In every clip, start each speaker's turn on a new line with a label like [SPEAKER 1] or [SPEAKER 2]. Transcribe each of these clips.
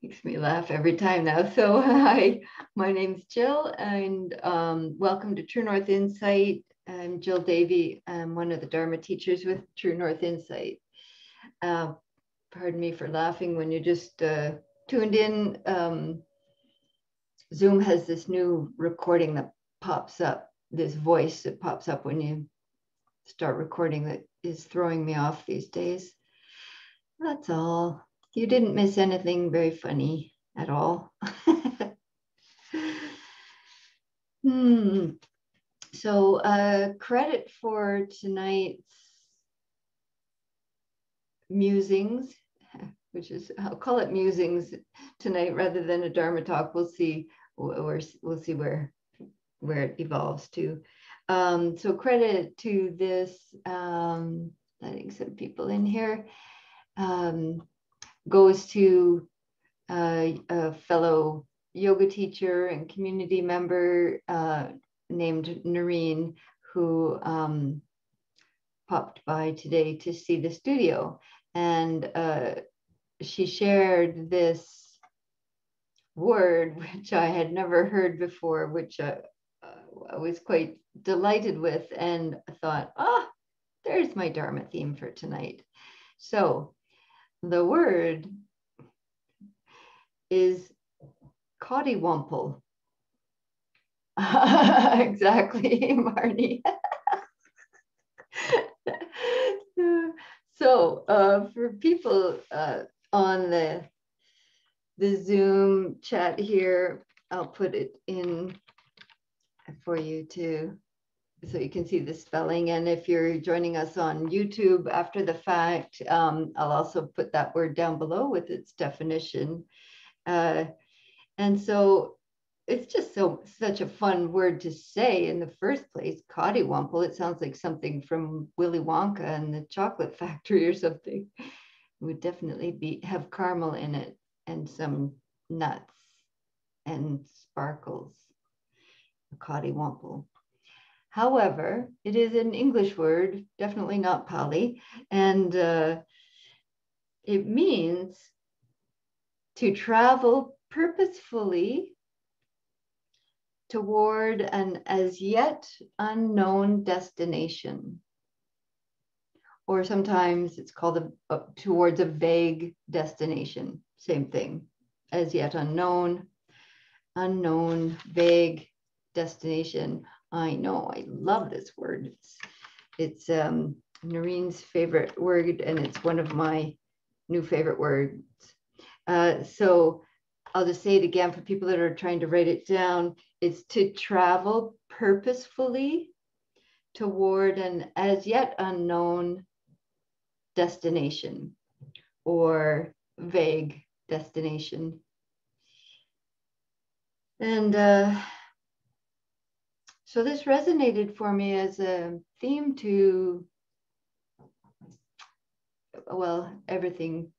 [SPEAKER 1] Makes me laugh every time now. So hi, my name's Jill, and welcome to True North Insight. I'm Jill Davey. I'm one of the Dharma teachers with True North Insight. Pardon me for laughing when you just tuned in. Zoom has this new recording that pops up, this voice that pops up when you start recording that is throwing me off these days. That's all. You didn't miss anything very funny at all. So credit for tonight's musings, which is, I'll call it musings tonight rather than a Dharma talk. We'll see where it evolves to. So credit to this, letting some people in here, goes to a fellow yoga teacher and community member named Noreen, who popped by today to see the studio. And she shared this word, which I had never heard before, which I was quite delighted with. And I thought, there's my Dharma theme for tonight. So the word is Coddiwomple. Exactly, Marnie. So for people on the Zoom chat here, I'll put it in for you too, so you can see the spelling. And if you're joining us on YouTube after the fact, I'll also put that word down below with its definition. And so it's just such a fun word to say in the first place. Coddiwomple. It sounds like something from Willy Wonka and the Chocolate Factory or something. It would definitely have caramel in it and some nuts and sparkles. Coddiwomple. However, it is an English word, definitely not Pali, and it means to travel purposefully toward an as yet unknown destination. Or sometimes it's called towards a vague destination. Same thing, as yet unknown, vague destination. I know, I love this word. It's Noreen's favorite word, and it's one of my new favorite words. So I'll just say it again for people that are trying to write it down. It's to travel purposefully toward an as yet unknown destination or vague destination. And so this resonated for me as a theme to, well, everything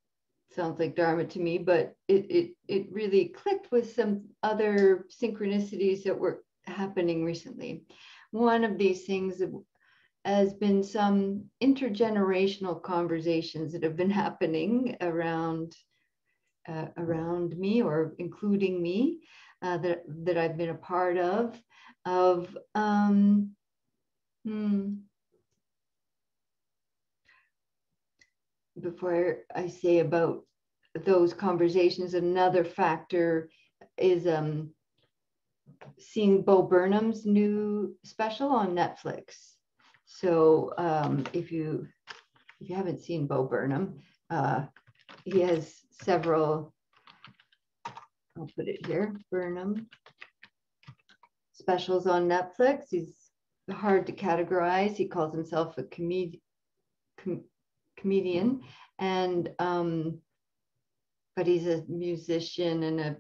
[SPEAKER 1] sounds like Dharma to me, but it really clicked with some other synchronicities that were happening recently. One of these things has been some intergenerational conversations that have been happening around me, or including me, that I've been a part of before I say about those conversations, another factor is seeing Bo Burnham's new special on Netflix. So if you haven't seen Bo Burnham, he has several, I'll put it here, Burnham specials on Netflix. He's hard to categorize. He calls himself a comedian, and but he's a musician and a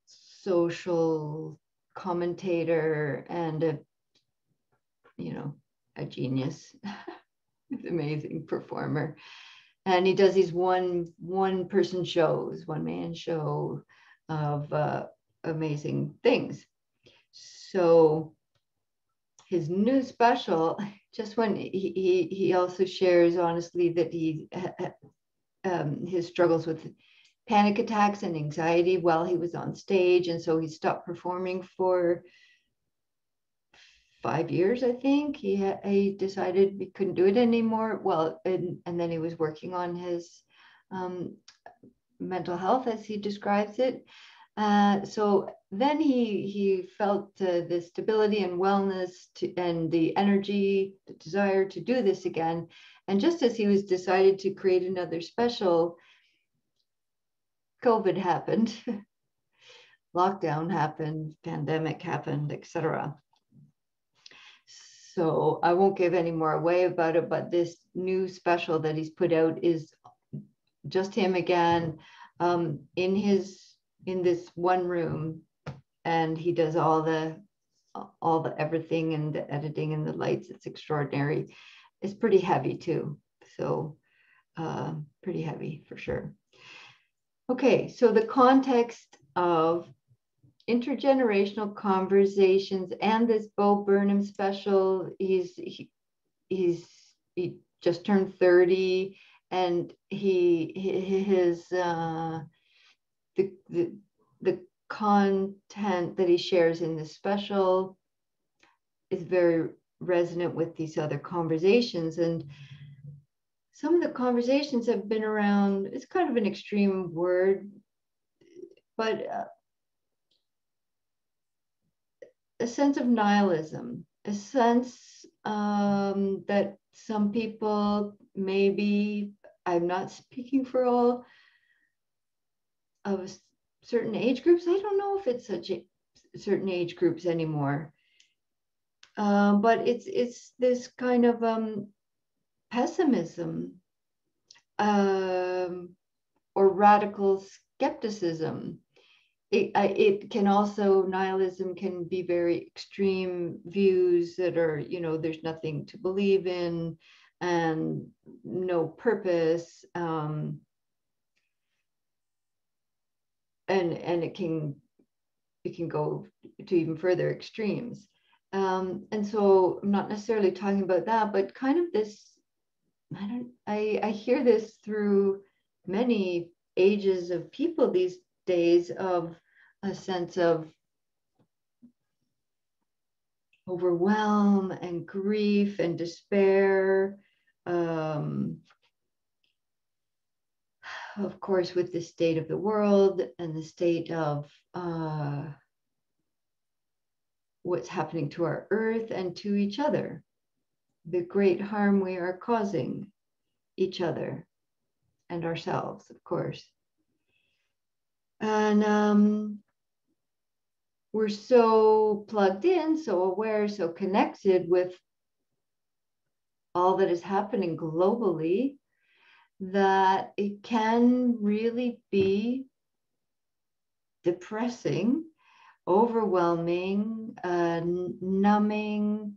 [SPEAKER 1] social commentator and a genius. He's an amazing performer, and he does these one person shows, one man show of amazing things. So his new special, just when he also shares honestly that he his struggles with panic attacks and anxiety while he was on stage. And so he stopped performing for 5 years, I think. He decided he couldn't do it anymore. Well, and then he was working on his mental health, as he describes it. So then he felt the stability and wellness and the energy, the desire to do this again. And just as he was decided to create another special, COVID happened, lockdown happened, pandemic happened, etc. So I won't give any more away about it, but this new special that he's put out is just him again, in this one room, and he does all the everything and the editing and the lights. It's extraordinary. It's pretty heavy too, so pretty heavy for sure. Okay, so the context of intergenerational conversations and this Bo Burnham special. He just turned 30, and his the content that he shares in this special is very resonant with these other conversations. And some of the conversations have been around, it's kind of an extreme word, but a sense of nihilism, a sense that some people, maybe, I'm not speaking for all of certain age groups. I don't know if it's certain age groups anymore, but it's this kind of pessimism or radical skepticism. It can also, nihilism can be very extreme views that are, there's nothing to believe in and no purpose. And it can go to even further extremes. And so I'm not necessarily talking about that, but kind of this, I hear this through many ages of people these days, of a sense of overwhelm and grief and despair. Of course, with the state of the world and the state of what's happening to our earth and to each other, the great harm we are causing each other and ourselves, of course. And we're so plugged in, so aware, so connected with all that is happening globally, that it can really be depressing, overwhelming, numbing.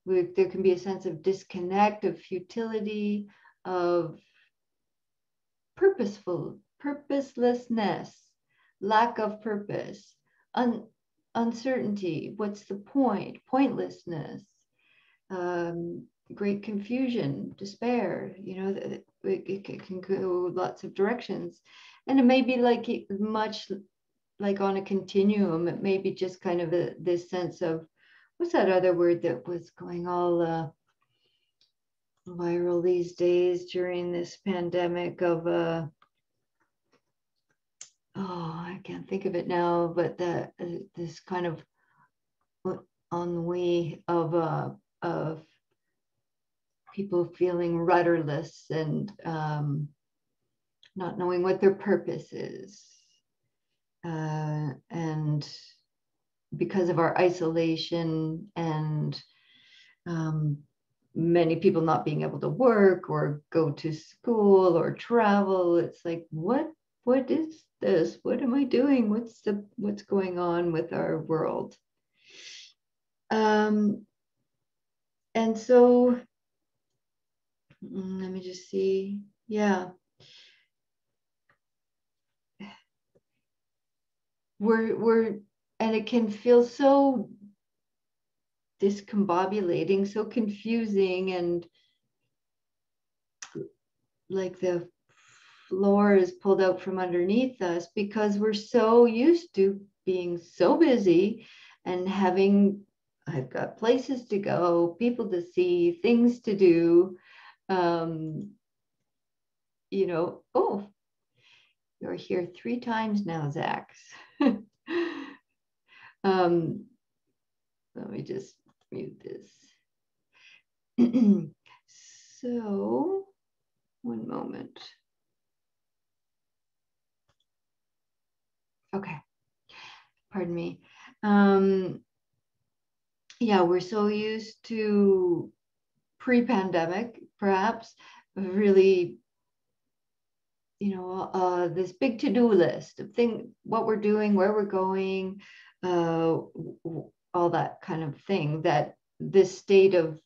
[SPEAKER 1] There can be a sense of disconnect, of futility, of purposelessness, lack of purpose, uncertainty. What's the point? Pointlessness, great confusion, despair. It can go lots of directions, and it may be much like on a continuum. It may be just kind of this sense of, what's that other word that was going all viral these days during this pandemic of I can't think of it now, but this kind of ennui of people feeling rudderless and not knowing what their purpose is, and because of our isolation and many people not being able to work or go to school or travel, it's like, what is this? What am I doing? What's going on with our world? And so let me just see. Yeah. And it can feel so discombobulating, so confusing, and like floor is pulled out from underneath us because we're so used to being so busy and having, I've got places to go, people to see, things to do. You know, oh, you're here 3 times now, Zach. Let me just mute this. So, one moment. Okay, pardon me. Yeah, we're so used to pre-pandemic, perhaps, really, you know, this big to-do list of what we're doing, where we're going, all that kind of thing, that this state of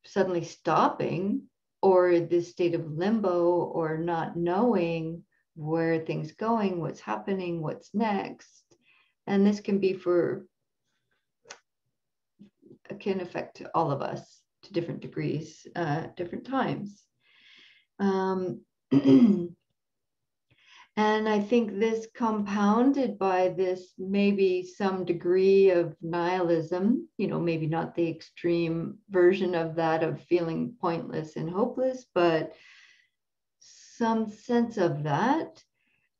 [SPEAKER 1] suddenly stopping, or this state of limbo, or not knowing where things going, what's happening, what's next. And this can be can affect all of us to different degrees, different times. And I think this compounded by this maybe some degree of nihilism, you know, maybe not the extreme version of that of feeling pointless and hopeless, but some sense of that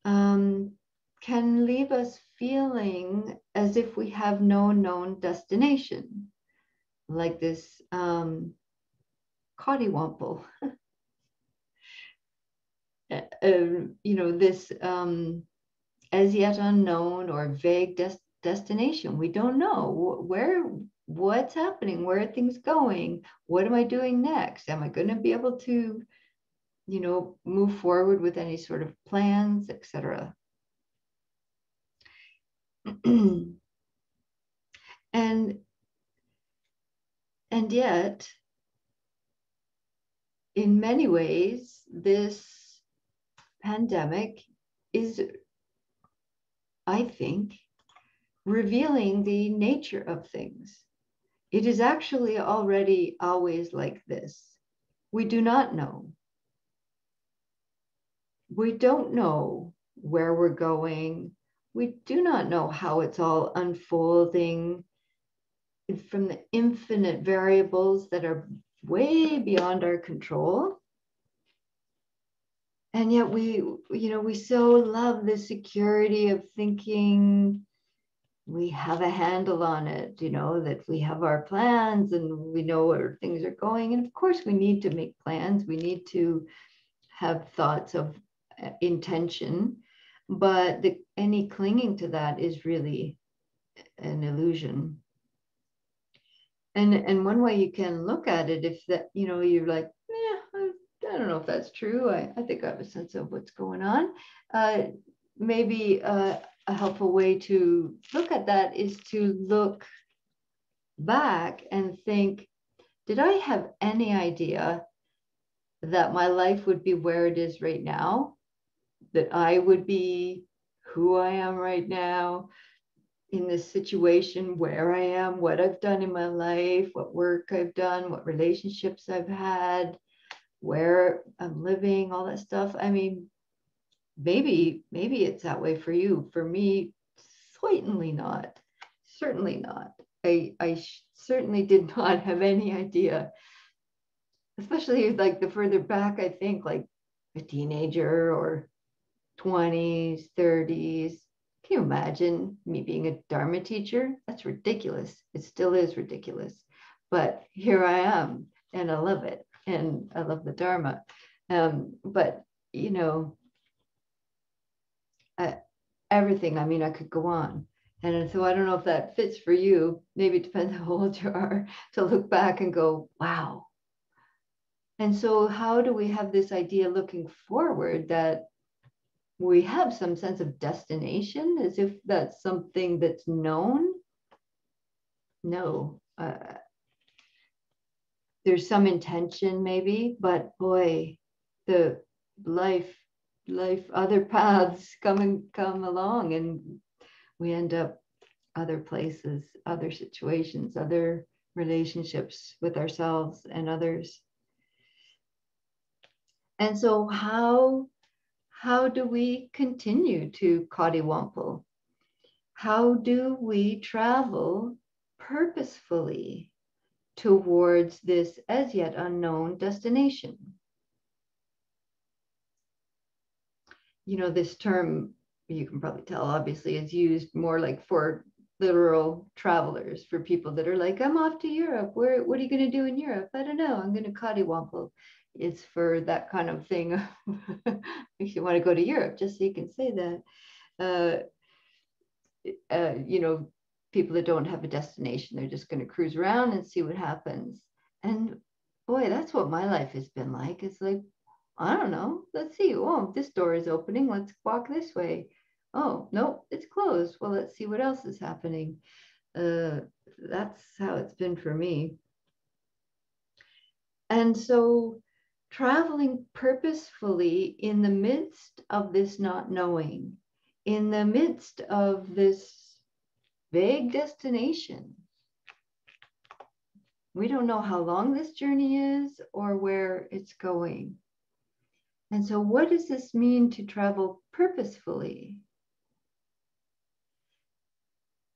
[SPEAKER 1] can leave us feeling as if we have no known destination, like this Coddiwomple. You know, this as yet unknown or vague destination. We don't know what's happening, where are things going, what am I doing next? Am I going to be able to, you know, move forward with any sort of plans, etc. And yet, in many ways, this pandemic is, I think, revealing the nature of things. It is actually already always like this. We do not know. We don't know where we're going. We do not know how it's all unfolding from the infinite variables that are way beyond our control. And yet we so love the security of thinking we have a handle on it, you know, that we have our plans and we know where things are going. And of course, we need to make plans. We need to have thoughts of intention, but any clinging to that is really an illusion. And one way you can look at it, if that, you know, you're like, yeah, I don't know if that's true. I think I have a sense of what's going on. Maybe a helpful way to look at that is to look back and think, did I have any idea that my life would be where it is right now? That I would be who I am right now, in this situation, where I am, what I've done in my life, what work I've done, what relationships I've had, where I'm living, all that stuff. I mean, maybe it's that way for you. For me, certainly not. Certainly not. I certainly did not have any idea, especially like the further back, I think, like a teenager or 20s, 30s. Can you imagine me being a Dharma teacher? That's ridiculous. It still is ridiculous. But here I am, and I love it. And I love the Dharma. But, you know, everything, I mean, I could go on. And so I don't know if that fits for you. Maybe it depends how old you are to look back and go, wow. And so how do we have this idea looking forward that we have some sense of destination, as if that's something that's known? No. There's some intention maybe, but boy, the life, other paths come along, and we end up other places, other situations, other relationships with ourselves and others. And so how do we continue to Coddiwomple? How do we travel purposefully towards this as yet unknown destination? You know, this term, you can probably tell, obviously, is used more like for literal travelers, for people that are like, I'm off to Europe. What are you going to do in Europe? I don't know. I'm going to Coddiwomple. It's for that kind of thing. Makes you want to go to Europe, just so you can say that. You know, people that don't have a destination, they're just going to cruise around and see what happens. And boy, that's what my life has been like. It's like, I don't know. Let's see. Oh, this door is opening. Let's walk this way. Oh, no, it's closed. Well, let's see what else is happening. That's how it's been for me. And so traveling purposefully in the midst of this not knowing, in the midst of this vague destination. We don't know how long this journey is or where it's going. And so what does this mean to travel purposefully?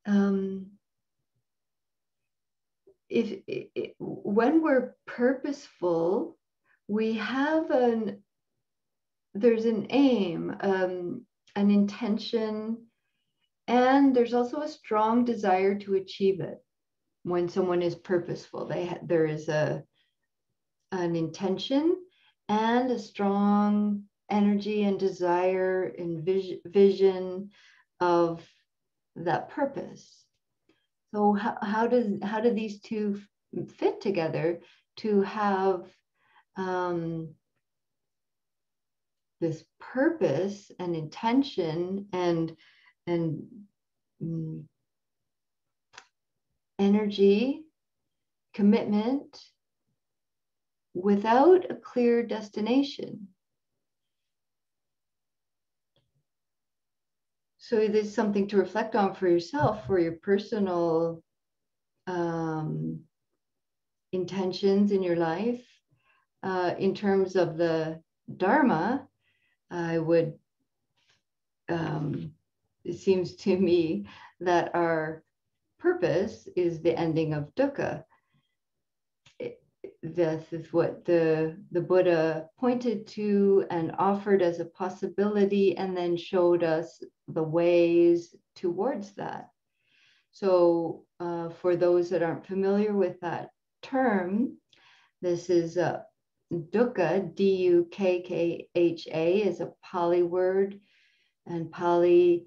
[SPEAKER 1] When we're purposeful, we have there's an aim, an intention, and there's also a strong desire to achieve it. When someone is purposeful, there is an intention and a strong energy and desire and vision of that purpose. So how do these two fit together to have this purpose and intention and energy, commitment, without a clear destination? So there's something to reflect on for yourself, for your personal intentions in your life. In terms of the Dharma, I would, it seems to me that our purpose is the ending of dukkha. This is what the Buddha pointed to and offered as a possibility, and then showed us the ways towards that. So for those that aren't familiar with that term, this is dukkha, D-U-K-K-H-A, is a Pali word, and Pali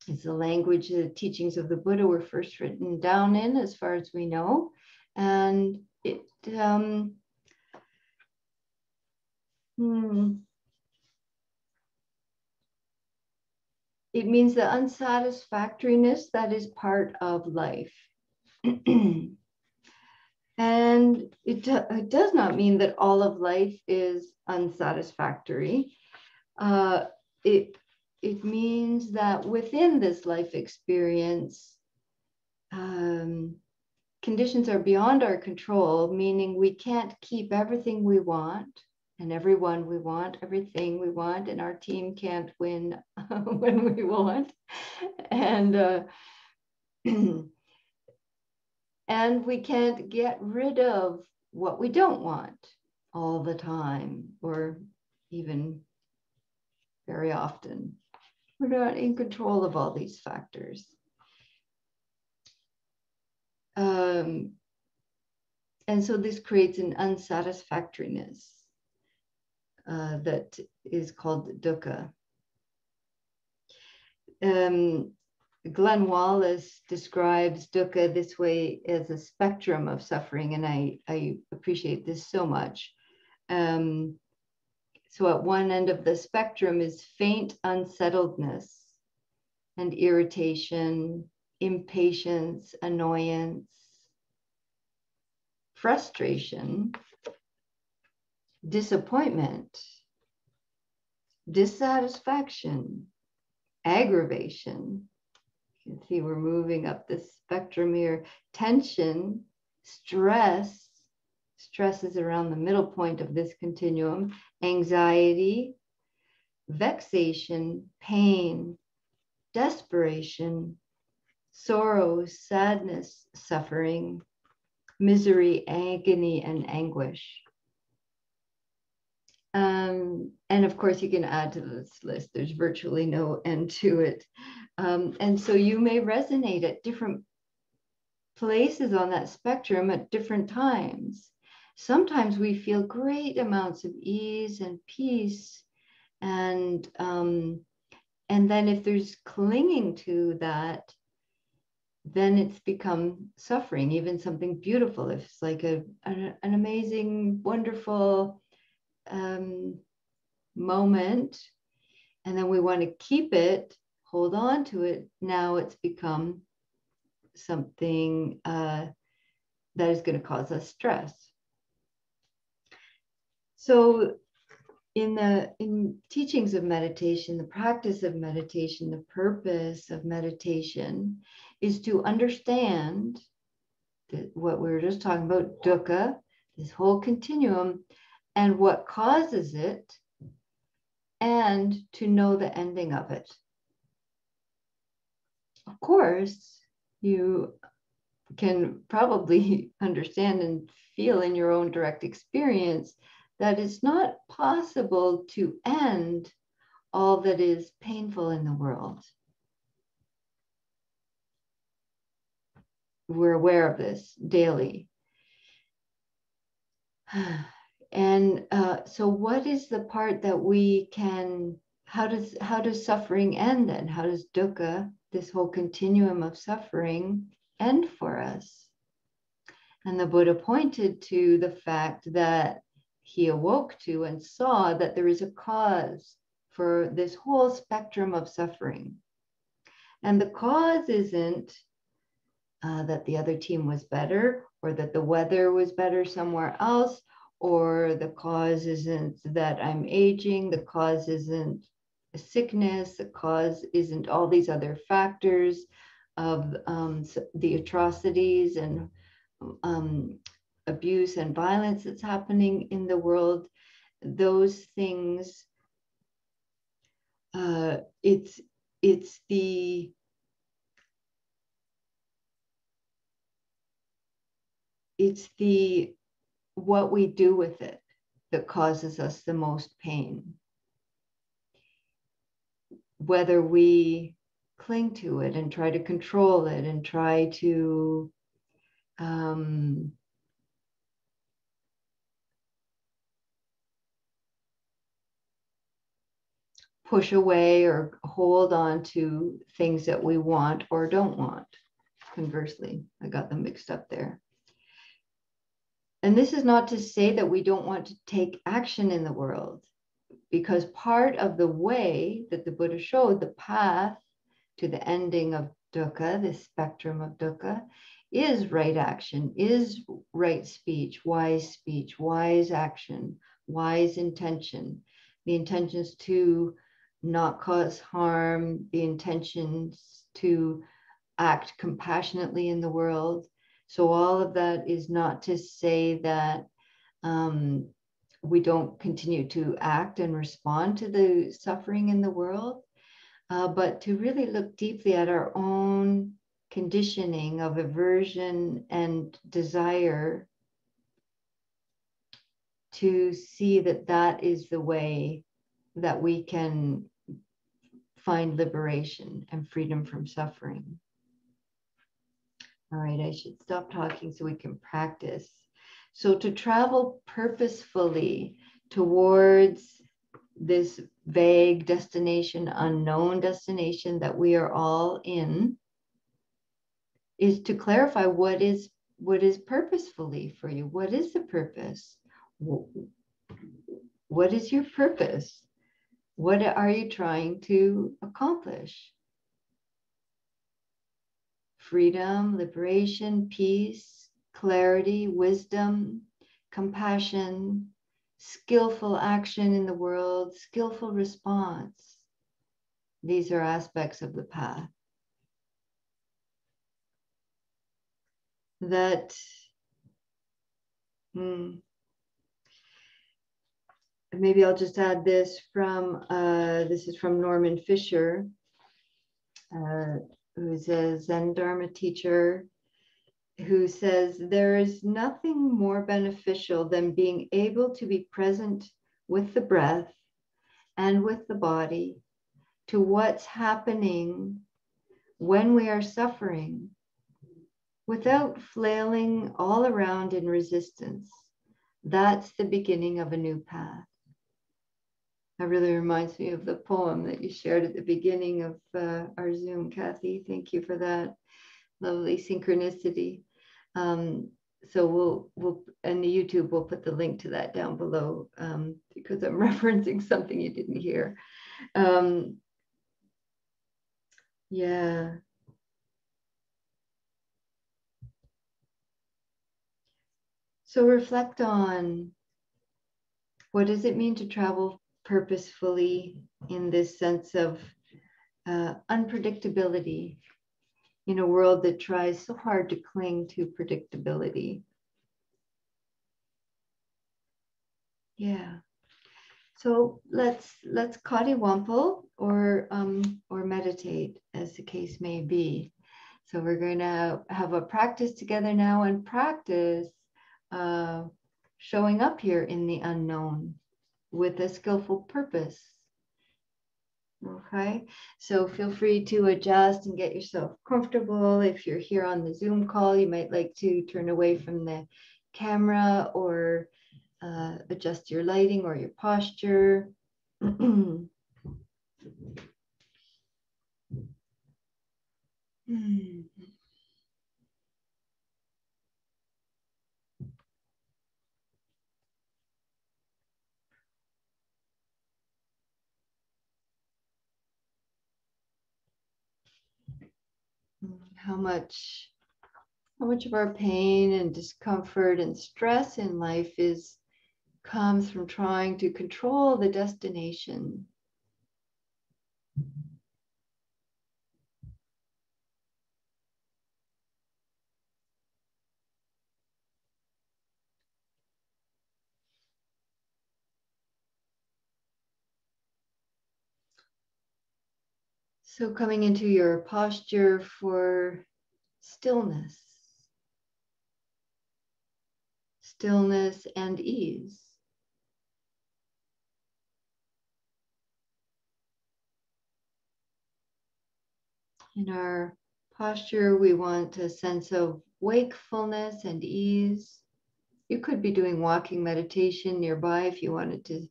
[SPEAKER 1] is the language the teachings of the Buddha were first written down in, as far as we know. And it it means the unsatisfactoriness that is part of life. And it does not mean that all of life is unsatisfactory. It means that within this life experience, conditions are beyond our control, meaning we can't keep everything we want and everyone we want, everything we want, and our team can't win when we want. And and we can't get rid of what we don't want all the time, or even very often. We're not in control of all these factors. And so this creates an unsatisfactoriness that is called dukkha. Glenn Wallace describes dukkha this way as a spectrum of suffering, and I appreciate this so much. So at one end of the spectrum is faint unsettledness and irritation, impatience, annoyance, frustration, disappointment, dissatisfaction, aggravation. You can see we're moving up this spectrum here. Tension, stress, stresses around the middle point of this continuum: anxiety, vexation, pain, desperation, sorrow, sadness, suffering, misery, agony, and anguish. And of course, you can add to this list. There's virtually no end to it. And so you may resonate at different places on that spectrum at different times. Sometimes we feel great amounts of ease and peace. And then if there's clinging to that, then it's become suffering, even something beautiful. If it's like an amazing, wonderful moment, and then we want to keep it, hold on to it, now it's become something that is going to cause us stress. So in teachings of meditation, the practice of meditation, the purpose of meditation is to understand that what we were just talking about, dukkha, this whole continuum, and what causes it, and to know the ending of it. Of course, you can probably understand and feel in your own direct experience that it's not possible to end all that is painful in the world. We're aware of this daily. And so what is the part that we can, how does suffering end then? How does dukkha, this whole continuum of suffering, end for us? And the Buddha pointed to the fact that he awoke to and saw that there is a cause for this whole spectrum of suffering. And the cause isn't that the other team was better, or that the weather was better somewhere else, or the cause isn't that I'm aging, the cause isn't a sickness, the cause isn't all these other factors of the atrocities and abuse and violence that's happening in the world. Those things, it's the what we do with it that causes us the most pain. Whether we cling to it and try to control it and try to push away or hold on to things that we want or don't want. Conversely, I got them mixed up there. And this is not to say that we don't want to take action in the world, because part of the way that the Buddha showed, the path to the ending of dukkha, this spectrum of dukkha, is right action, is right speech, wise action, wise intention. The intentions to not cause harm, the intentions to act compassionately in the world. So all of that is not to say that we don't continue to act and respond to the suffering in the world, but to really look deeply at our own conditioning of aversion and desire, to see that that is the way that we can find liberation and freedom from suffering. All right, I should stop talking so we can practice. So to travel purposefully towards this vague destination, unknown destination that we are all in, is to clarify what is purposefully for you. What is the purpose? What is your purpose? What are you trying to accomplish? Freedom, liberation, peace, clarity, wisdom, compassion, skillful action in the world, skillful response. These are aspects of the path that Mm. Maybe I'll just add this from, this is from Norman Fisher, who is a Zen Dharma teacher, who says, there is nothing more beneficial than being able to be present with the breath and with the body to what's happening when we are suffering without flailing all around in resistance. That's the beginning of a new path. That really reminds me of the poem that you shared at the beginning of our Zoom, Kathy. Thank you for that lovely synchronicity. So we'll in the YouTube, we'll put the link to that down below because I'm referencing something you didn't hear. Yeah. So reflect on, what does it mean to travel purposefully in this sense of unpredictability in a world that tries so hard to cling to predictability? Yeah. So let's Coddiwomple or meditate, as the case may be. So we're going to have a practice together now and practice showing up here in the unknown with a skillful purpose. Okay, so feel free to adjust and get yourself comfortable. If you're here on the Zoom call, you might like to turn away from the camera or adjust your lighting or your posture. How much of our pain and discomfort and stress in life comes from trying to control the destination. So coming into your posture for stillness and ease. In our posture, we want a sense of wakefulness and ease. You could be doing walking meditation nearby if you wanted to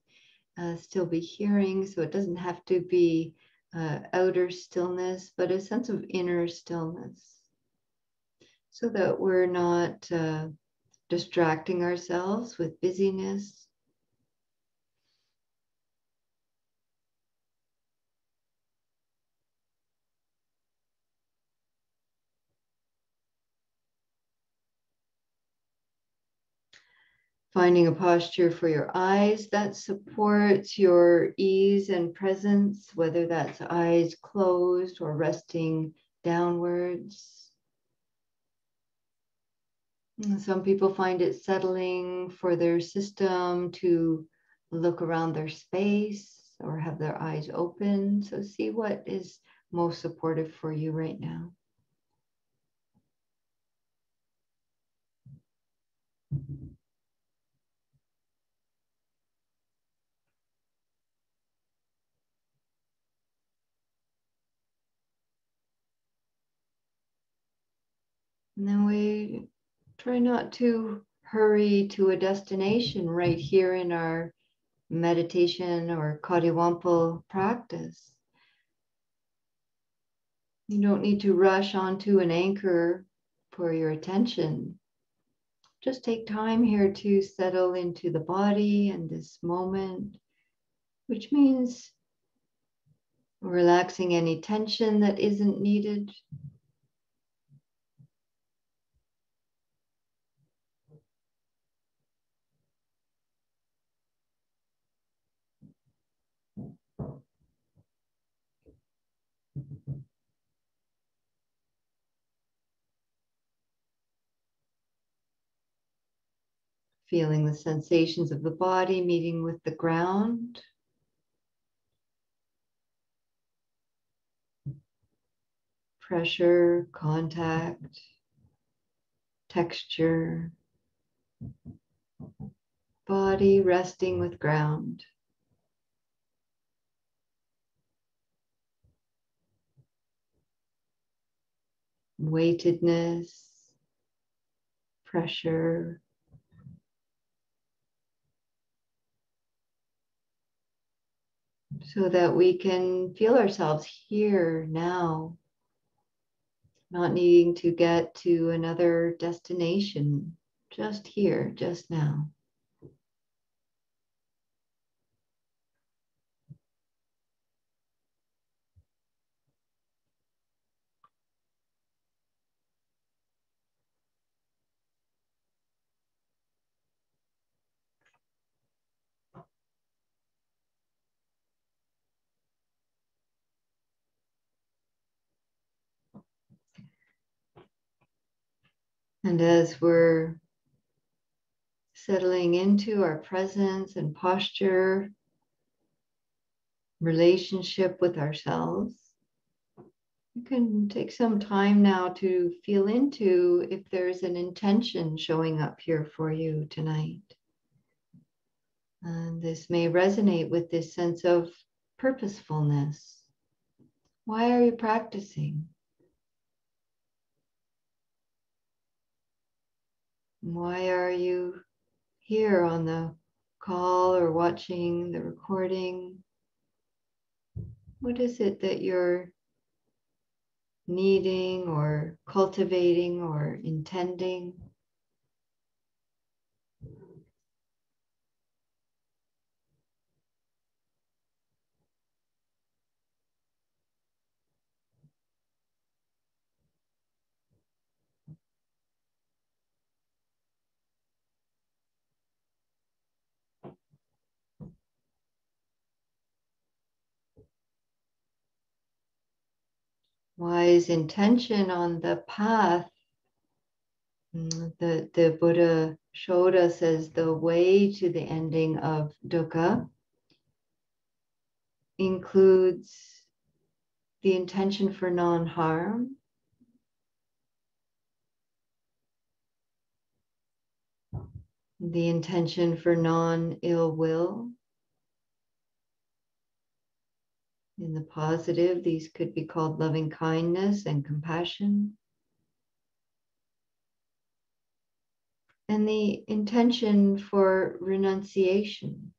[SPEAKER 1] still be hearing, so it doesn't have to be outer stillness, but a sense of inner stillness, so that we're not distracting ourselves with busyness. Finding a posture for your eyes that supports your ease and presence, whether that's eyes closed or resting downwards. Some people find it settling for their system to look around their space or have their eyes open. So see what is most supportive for you right now. And then we try not to hurry to a destination right here in our meditation or Coddiwomple practice. You don't need to rush onto an anchor for your attention. Just take time here to settle into the body and this moment, which means relaxing any tension that isn't needed. feeling the sensations of the body meeting with the ground. Pressure, contact, texture, body resting with ground. Weightedness, pressure. So that we can feel ourselves here now, not needing to get to another destination, just here, just now. And as we're settling into our presence and posture, relationship with ourselves, you can take some time now to feel into if there's an intention showing up here for you tonight. And this may resonate with this sense of purposefulness. Why are you practicing? Why are you here on the call or watching the recording? What is it that you're needing or cultivating or intending? Wise intention on the path that the Buddha showed us as the way to the ending of dukkha includes the intention for non-harm, the intention for non-ill will. In the positive, these could be called loving kindness and compassion. And the intention for renunciation.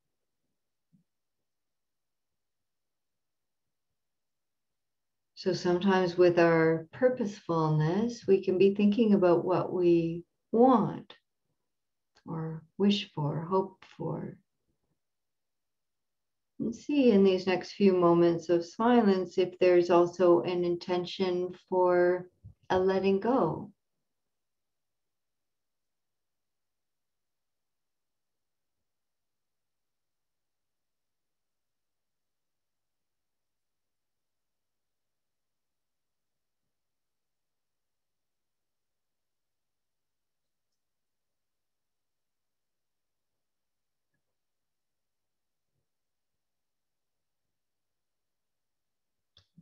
[SPEAKER 1] So sometimes with our purposefulness, we can be thinking about what we want or wish for, hope for. And see in these next few moments of silence if there's also an intention for a letting go.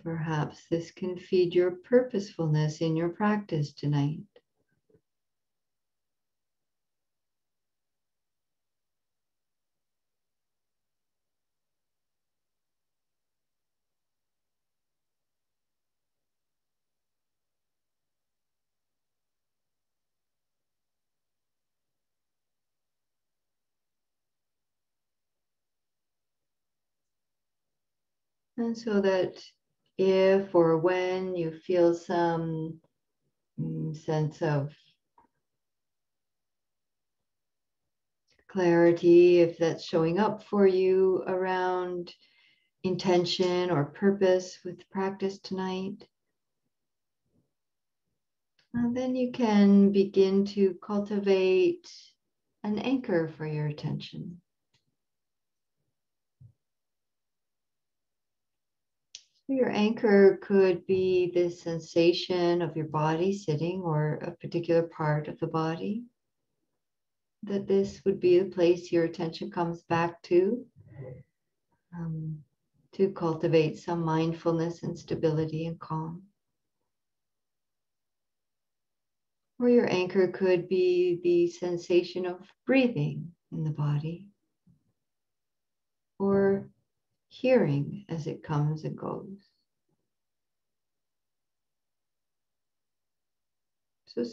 [SPEAKER 1] Perhaps this can feed your purposefulness in your practice tonight. And so that if or when you feel some sense of clarity, if that's showing up for you around intention or purpose with practice tonight, then you can begin to cultivate an anchor for your attention. Your anchor could be the sensation of your body sitting or a particular part of the body. that this would be a place your attention comes back um, to cultivate some mindfulness and stability and calm. Or your anchor could be the sensation of breathing in the body, or hearing as it comes and goes. So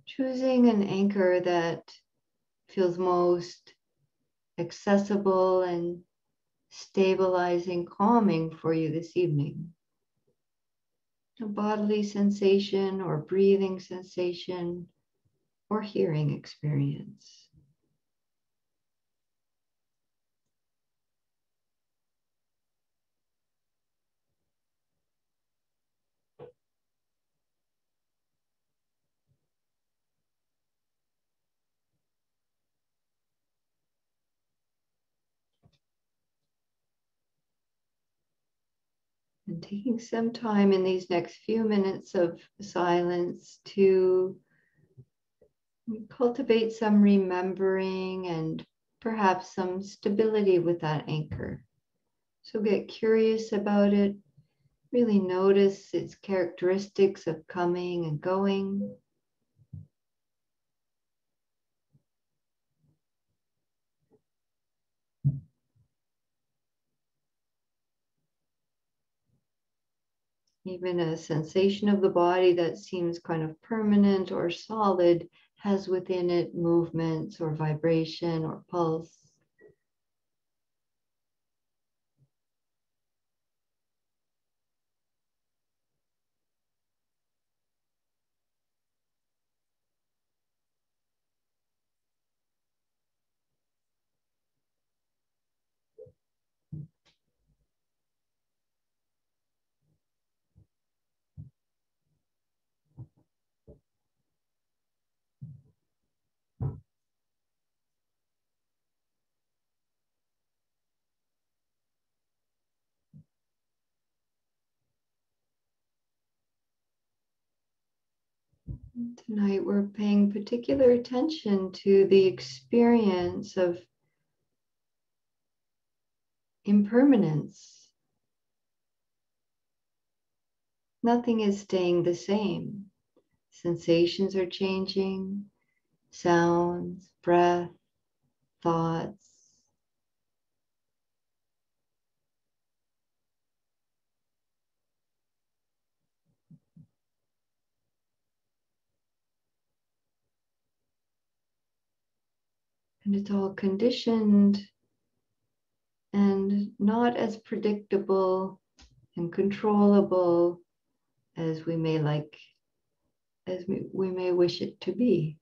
[SPEAKER 1] choosing an anchor that feels most accessible and stabilizing, calming for you this evening. A bodily sensation or breathing sensation or hearing experience. And taking some time in these next few minutes of silence to cultivate some remembering and perhaps some stability with that anchor. So get curious about it, really notice its characteristics of coming and going. Even a sensation of the body that seems kind of permanent or solid has within it movements or vibration or pulse. Tonight, we're paying particular attention to the experience of impermanence. Nothing is staying the same. Sensations are changing, sounds, breath, thoughts. And it's all conditioned and not as predictable and controllable as we may like, as we may wish it to be.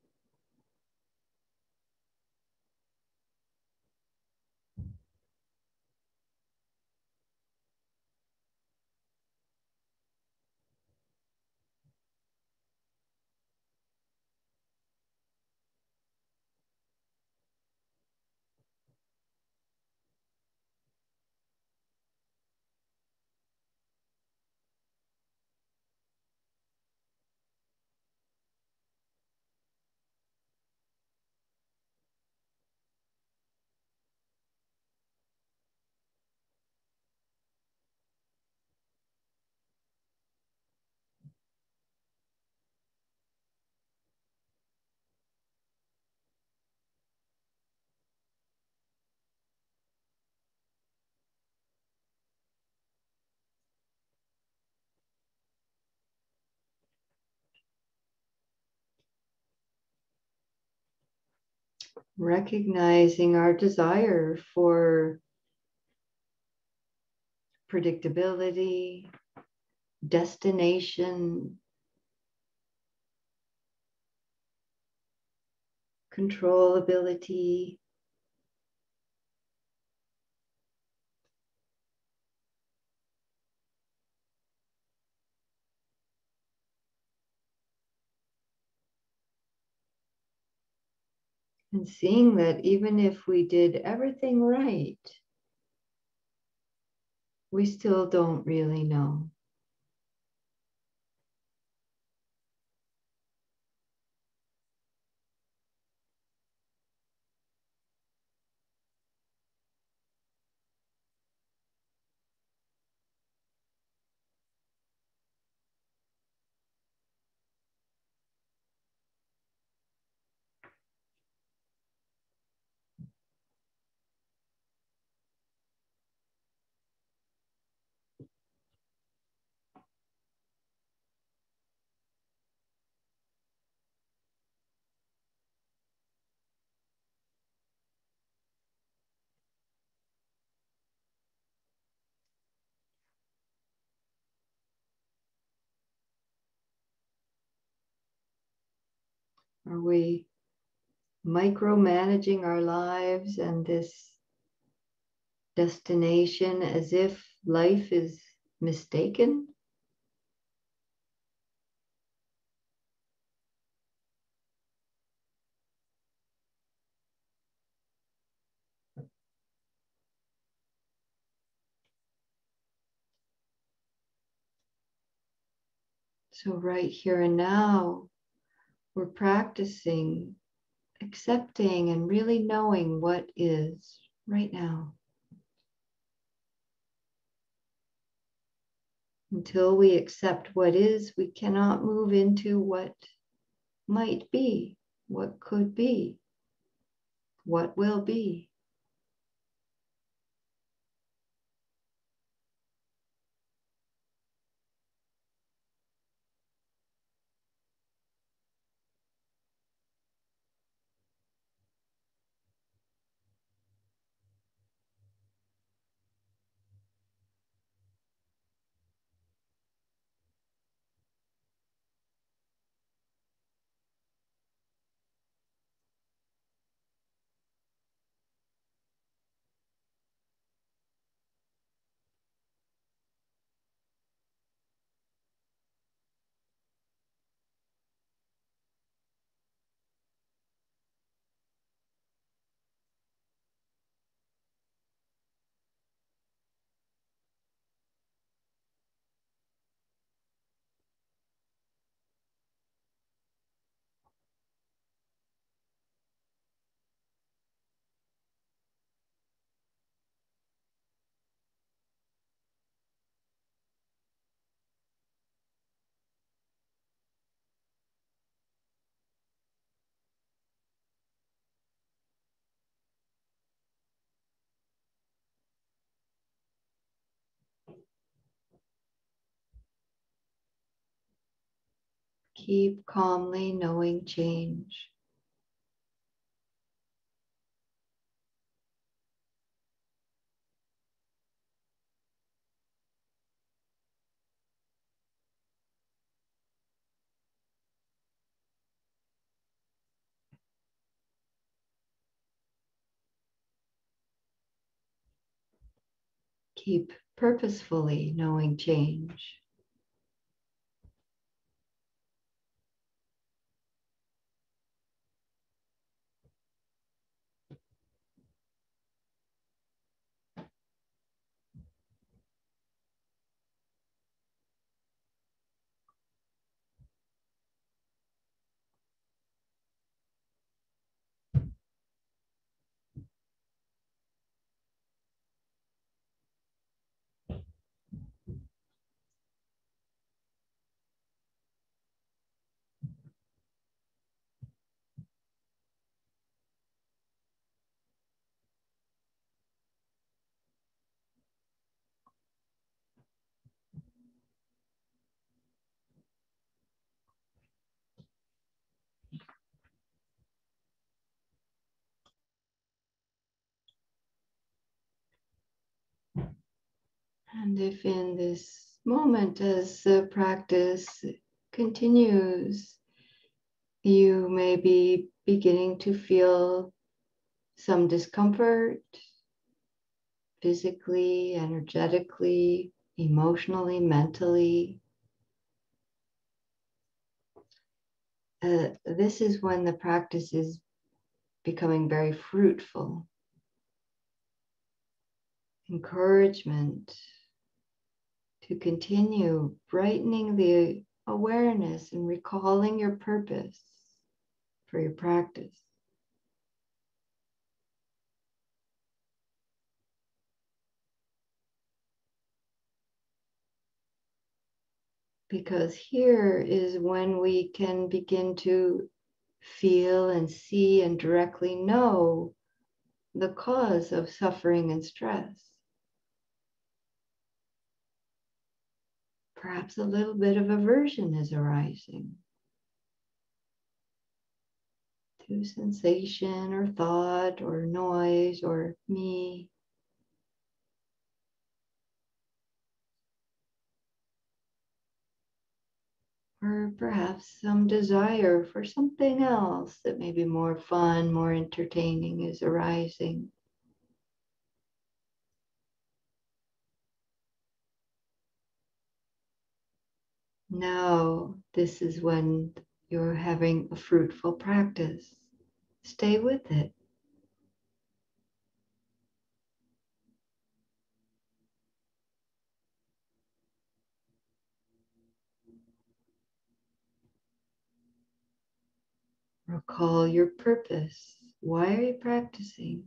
[SPEAKER 1] Recognizing our desire for predictability, destination, controllability, and seeing that even if we did everything right, we still don't really know. Are we micromanaging our lives and this destination as if life is mistaken? So right here and now, we're practicing accepting and really knowing what is right now. Until we accept what is, we cannot move into what might be, what could be, what will be. Keep calmly knowing change. Keep purposefully knowing change. And if in this moment, as the practice continues, you may be beginning to feel some discomfort physically, energetically, emotionally, mentally. This is when the practice is becoming very fruitful. Encouragement to continue brightening the awareness and recalling your purpose for your practice. Because here is when we can begin to feel and see and directly know the cause of suffering and stress. Perhaps a little bit of aversion is arising to sensation or thought or noise or me. or perhaps some desire for something else that may be more fun, more entertaining is arising. Now, this is when you're having a fruitful practice. Stay with it. Recall your purpose. Why are you practicing?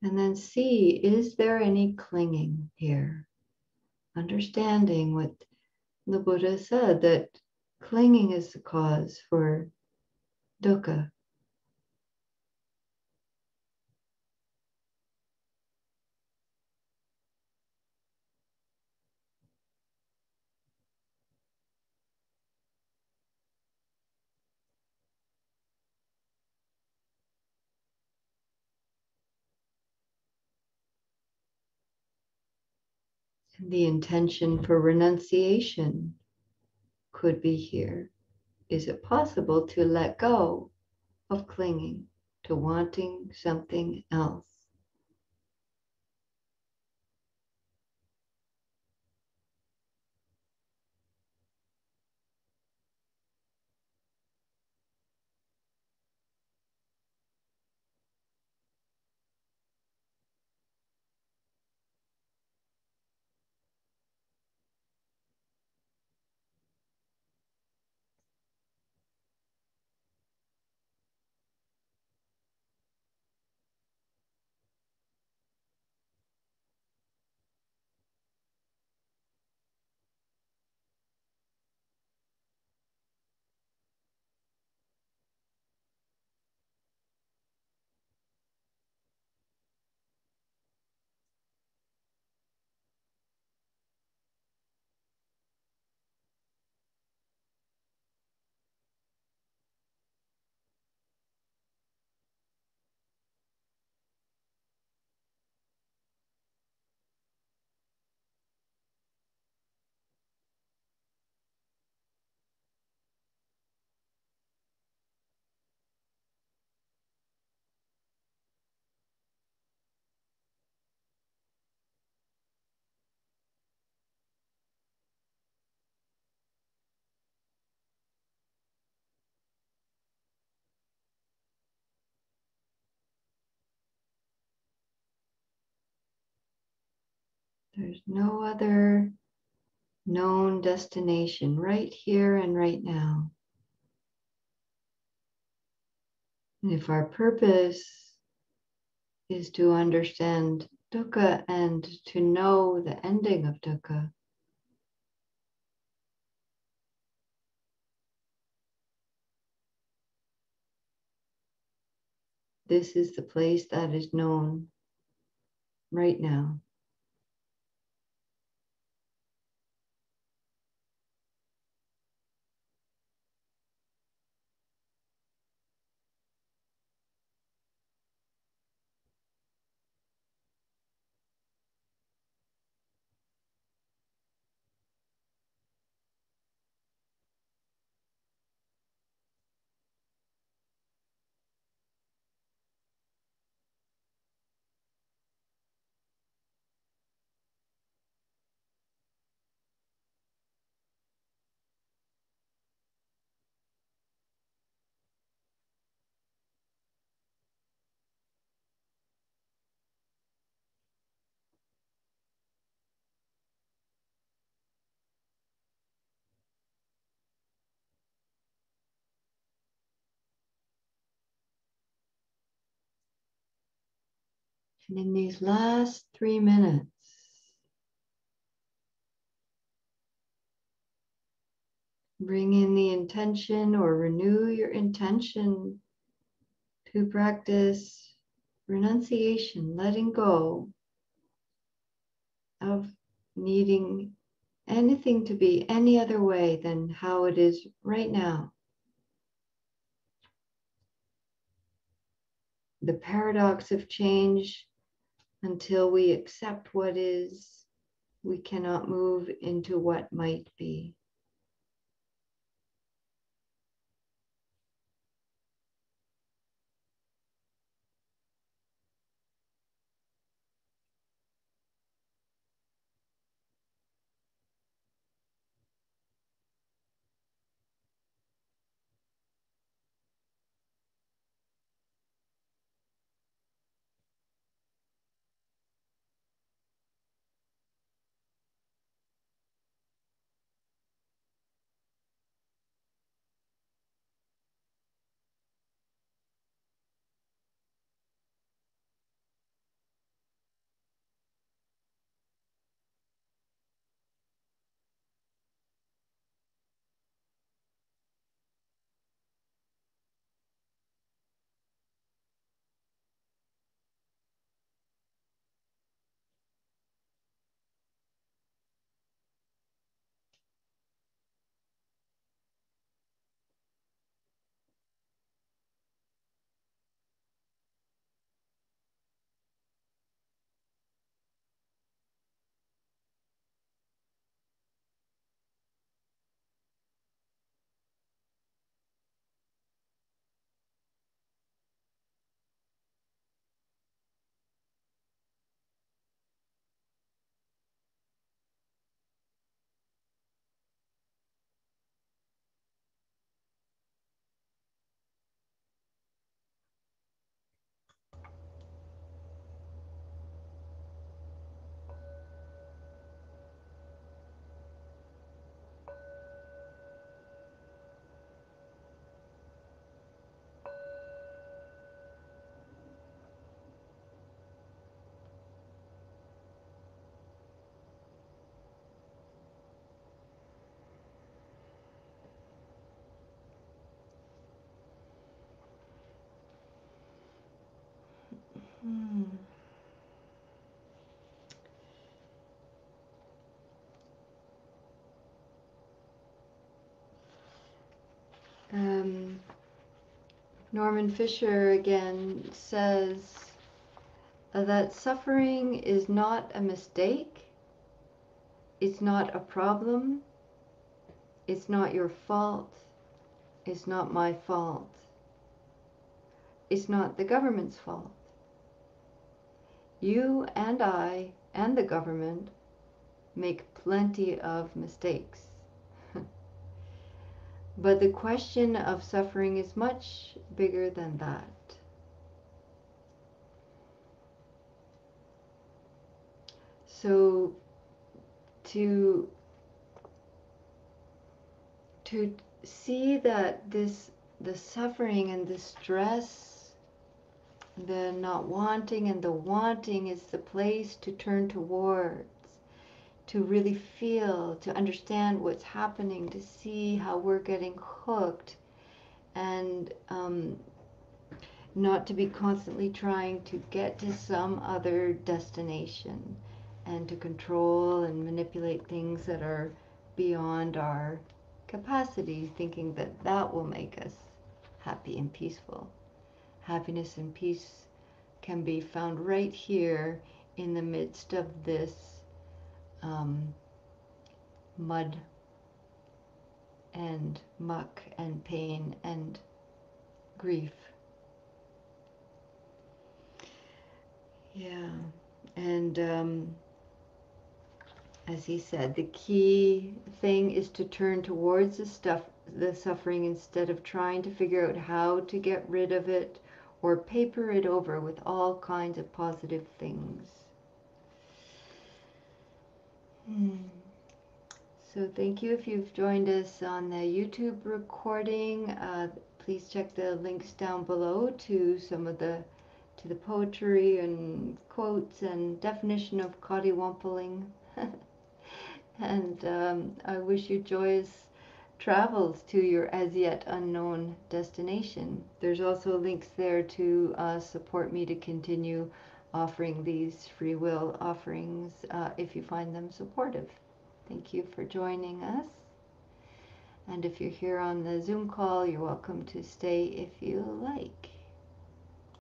[SPEAKER 1] And then see, is there any clinging here? Understanding what the Buddha said, that clinging is the cause for dukkha. And the intention for renunciation could be here. Is it possible to let go of clinging, to wanting something else? There's no other known destination right here and right now. And if our purpose is to understand dukkha and to know the ending of dukkha, this is the place that is known right now. And in these last 3 minutes, bring in the intention or renew your intention to practice renunciation, letting go of needing anything to be any other way than how it is right now. The paradox of change Until we accept what is, we cannot move into what might be. Norman Fisher again says that suffering is not a mistake, it's not a problem, it's not your fault, it's not my fault, it's not the government's fault. You and I and the government make plenty of mistakes. But the question of suffering is much bigger than that. So to see that the suffering and the stress, the not wanting and the wanting is the place to turn towards, to really feel, to understand what's happening, to see how we're getting hooked, and not to be constantly trying to get to some other destination and to control and manipulate things that are beyond our capacity, thinking that that will make us happy and peaceful. Happiness and peace can be found right here in the midst of this mud and muck and pain and grief. Yeah, and as he said, the key thing is to turn towards the suffering, instead of trying to figure out how to get rid of it or paper it over with all kinds of positive things. So thank you if you've joined us on the YouTube recording. Please check the links down below to some of the poetry and quotes and definition of Coddiwompling. And I wish you joyous travels to your as yet unknown destination. There's also links there to support me to continue offering these free will offerings if you find them supportive. Thank you for joining us. And if you're here on the Zoom call, you're welcome to stay if you like.